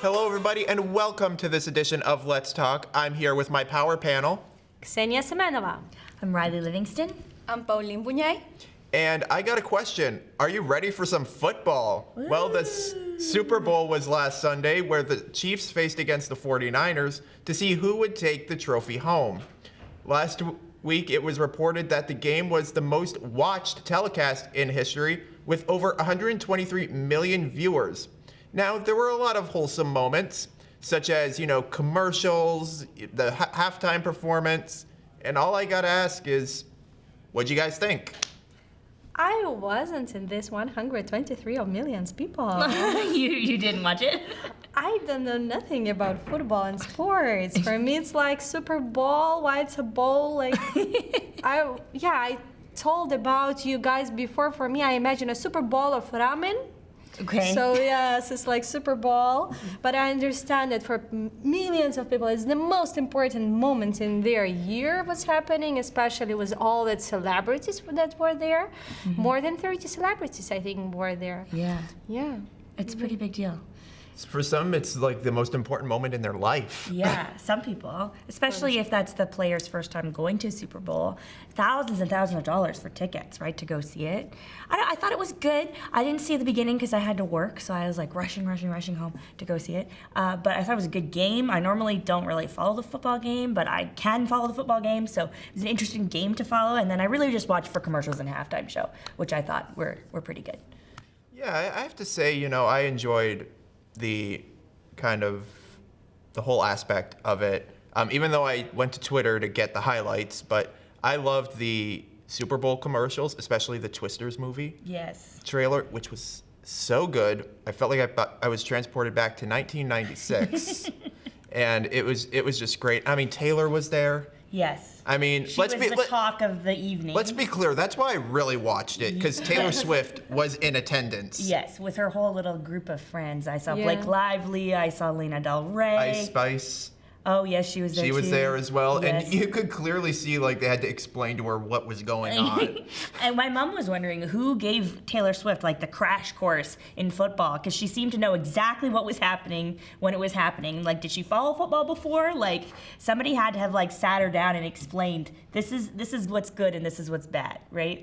Hello, everybody, and welcome to this edition of Let's Talk. I'm here with my power panel. Ksenia Semenova. I'm Riley Livingston. I'm Pauline Buñay. And I got a question. Are you ready for some football? Woo. Well, the Super Bowl was last Sunday, where the Chiefs faced against the 49ers to see who would take the trophy home. Last week, it was reported that the game was the most watched telecast in history, with over 123 million viewers. Now, there were a lot of wholesome moments, such as, commercials, the halftime performance, and all I gotta ask is, what'd you guys think? I wasn't in this 123 of millions people. You didn't watch it? I don't know nothing about football and sports. For me, it's like Super Bowl. Why it's a bowl? Like, I told about you guys before. For me, I imagine a Super Bowl of ramen. Okay. So yes, it's like Super Bowl, but I understand that for millions of people, it's the most important moment in their year. What's happening, especially with all the celebrities that were there. Mm-hmm. More than 30 celebrities, I think, were there. Yeah. Yeah. It's a pretty big deal. For some, it's like the most important moment in their life. Yeah, some people, especially if that's the player's first time going to Super Bowl, thousands and thousands of dollars for tickets, right, to go see it. I thought it was good. I didn't see it at the beginning because I had to work, so I was like rushing home to go see it. But I thought it was a good game. I normally don't really follow the football game, but I can follow the football game, so it was an interesting game to follow. And then I really just watched for commercials and halftime show, which I thought were pretty good. Yeah, I have to say, I enjoyed the whole aspect of it, even though I went to Twitter to get the highlights, but I loved the Super Bowl commercials, especially the Twisters movie trailer, which was so good. I felt like I was transported back to 1996, and it was just great. I mean, Taylor was there. Yes. I mean, she was the talk of the evening. Let's be clear. That's why I really watched it, because Taylor Swift was in attendance. Yes, with her whole little group of friends. I saw Blake Lively. I saw Lana Del Rey. Ice Spice. Oh, yes, she was there, She was there as well, yes. And you could clearly see, they had to explain to her what was going on. And my mom was wondering who gave Taylor Swift, the crash course in football, because she seemed to know exactly what was happening when it was happening. Did she follow football before? Somebody had to have, sat her down and explained, this is what's good and this is what's bad, right?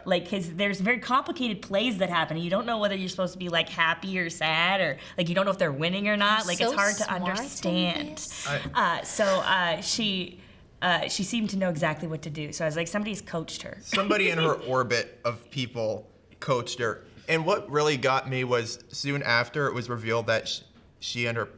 Because there's very complicated plays that happen, and you don't know whether you're supposed to be, happy or sad, or, you don't know if they're winning or not. It's hard to understand. She seemed to know exactly what to do. So I was like, somebody's coached her. Somebody in her orbit of people coached her. And what really got me was soon after it was revealed that she and her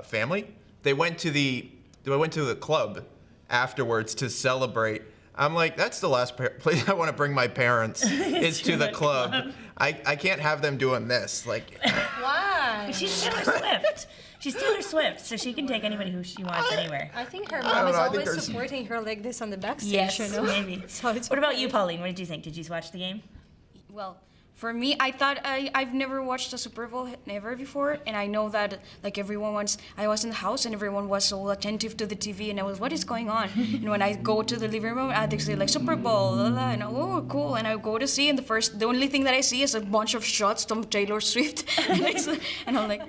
family, they went to the club afterwards to celebrate. I'm like, that's the last place I want to bring my parents is to the club. I can't have them doing this. Why? She's Taylor Swift. She's Taylor Swift, so she can take anybody who she wants anywhere. I think her mom is always supporting her like this on the backstage. Yes, maybe. So what about you, Pauline? What did you think? Did you watch the game? Well, for me, I thought I've never watched a Super Bowl never before, and I know that I was in the house and everyone was so attentive to the TV, and I was, what is going on? And when I go to the living room, they say Super Bowl, and oh cool, and I go to see, and the only thing that I see is a bunch of shots from Taylor Swift, and I'm like.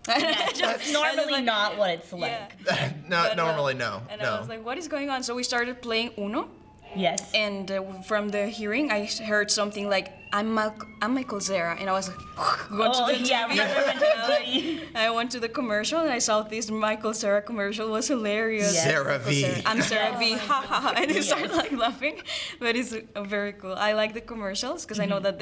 That's normally not what it's like. Yeah. Normally, no. And I was like, what is going on? So we started playing Uno. Yes. And from the hearing, I heard something like, I'm Michael Cera. And I was like, going to the TV. I went to the commercial and I saw this Michael Cera commercial. It was hilarious. Yes. Sarah V. I'm Sarah V. Ha ha ha. And they started laughing. But it's very cool. I like the commercials because I know that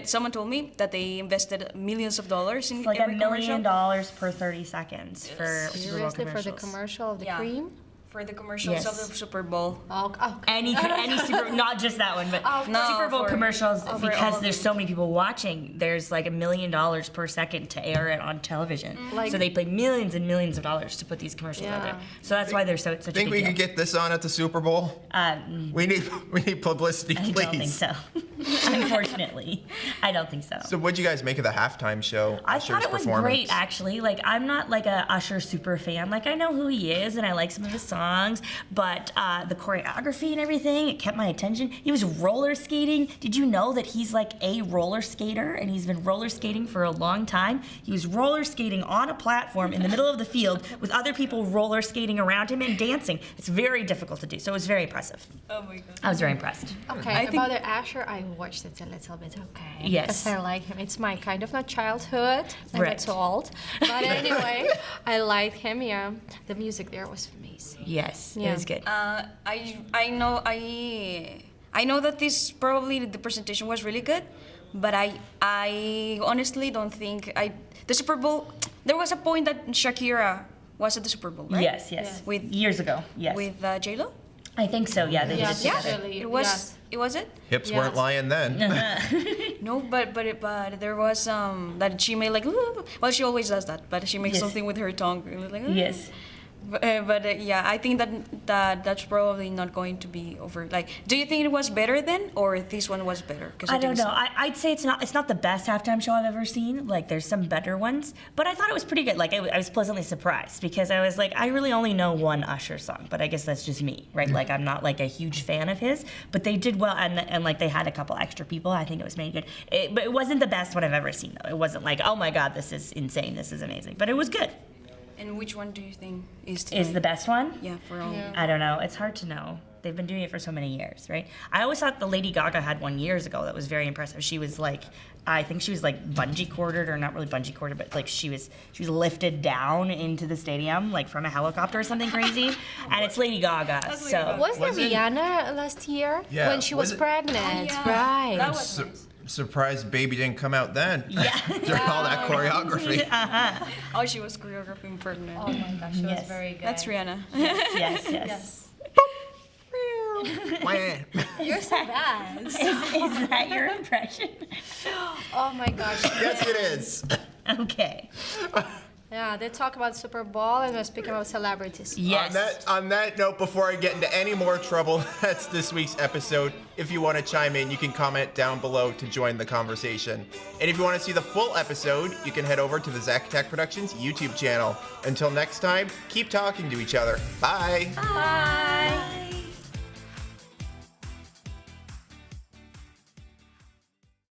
someone told me that they invested millions of dollars in it's every $1 commercial. million per 30 seconds for Super Bowl Seriously, commercials. for the commercial of the cream? For the commercials of the Super Bowl. Okay. Any Super, not just that one, but Super Bowl commercials, because there's so many people watching, there's $1 million per second to air it on television. So they pay millions and millions of dollars to put these commercials out there. So that's why they're such a big deal. Think we could get this on at the Super Bowl? We need publicity, please. I don't think so. Unfortunately, I don't think so. So what'd you guys make of the halftime show? I Usher's thought it was performance? great, actually. Like, I'm not like a Usher super fan. Like, I know who he is and I like some of his songs, but the choreography and everything, it kept my attention. He was roller skating. Did you know that he's like a roller skater and he's been roller skating for a long time? He was roller skating on a platform in the middle of the field with other people roller skating around him and dancing. It's very difficult to do, so it was very impressive. Oh my god. I was very impressed. Okay, I think- about the Asher, I watched it a little bit. Okay. Yes. Because I like him. It's my kind of not childhood. I'm Right. not so old. But anyway, I liked him. Yeah, the music there was amazing. Yes, it Yeah. was good. I know that this probably the presentation was really good, but I honestly don't think the Super Bowl. There was a point that Shakira was at the Super Bowl, right? Yes, yes. With Years ago, yes. with J-Lo. I think so, yeah. They Yes, did it together. actually, It was. yes. It was it. Hips Yes. weren't lying then. No, but there was that she made like well she always does that, but she makes Yes. something with her tongue like Yes. But yeah, I think that's probably not going to be over. Like, do you think it was better then, or this one was better? 'Cause I don't think know. I'd say it's not the best halftime show I've ever seen. Like, there's some better ones, but I thought it was pretty good. Like, I was pleasantly surprised because I was like, I really only know one Usher song, but I guess that's just me, right? Like, I'm not like a huge fan of his, but they did well, and like they had a couple extra people. I think it was made good. But it wasn't the best one I've ever seen though. It wasn't like, oh my god, this is insane, this is amazing. But it was good. And which one do you think is The best one? yeah for all? Yeah. I don't know. It's hard to know. They've been doing it for so many years, right? I always thought the Lady Gaga had one years ago that was very impressive. She was like, I think she was like bungee corded, or not really bungee corded, but like she was lifted down into the stadium like from a helicopter or something crazy. And it's Lady Gaga, Lady so Gaga. Was there Was it- Rihanna last year Yeah, when she was was it- pregnant? Oh, yeah. Right. That was Su- nice. Surprised baby didn't come out then. Yeah. During all that choreography. Oh, she was choreographing pregnant. Oh my gosh, it Yes. was very good. That's Rihanna. yes. Wah. You're so bad. Is that your impression? Oh my gosh. Yes, it is. Okay. Yeah, they talk about Super Bowl and we're speaking about celebrities. Yes. On that note, before I get into any more trouble, that's this week's episode. If you want to chime in, you can comment down below to join the conversation. And if you want to see the full episode, you can head over to the Zach Tech Productions YouTube channel. Until next time, keep talking to each other. Bye. Bye.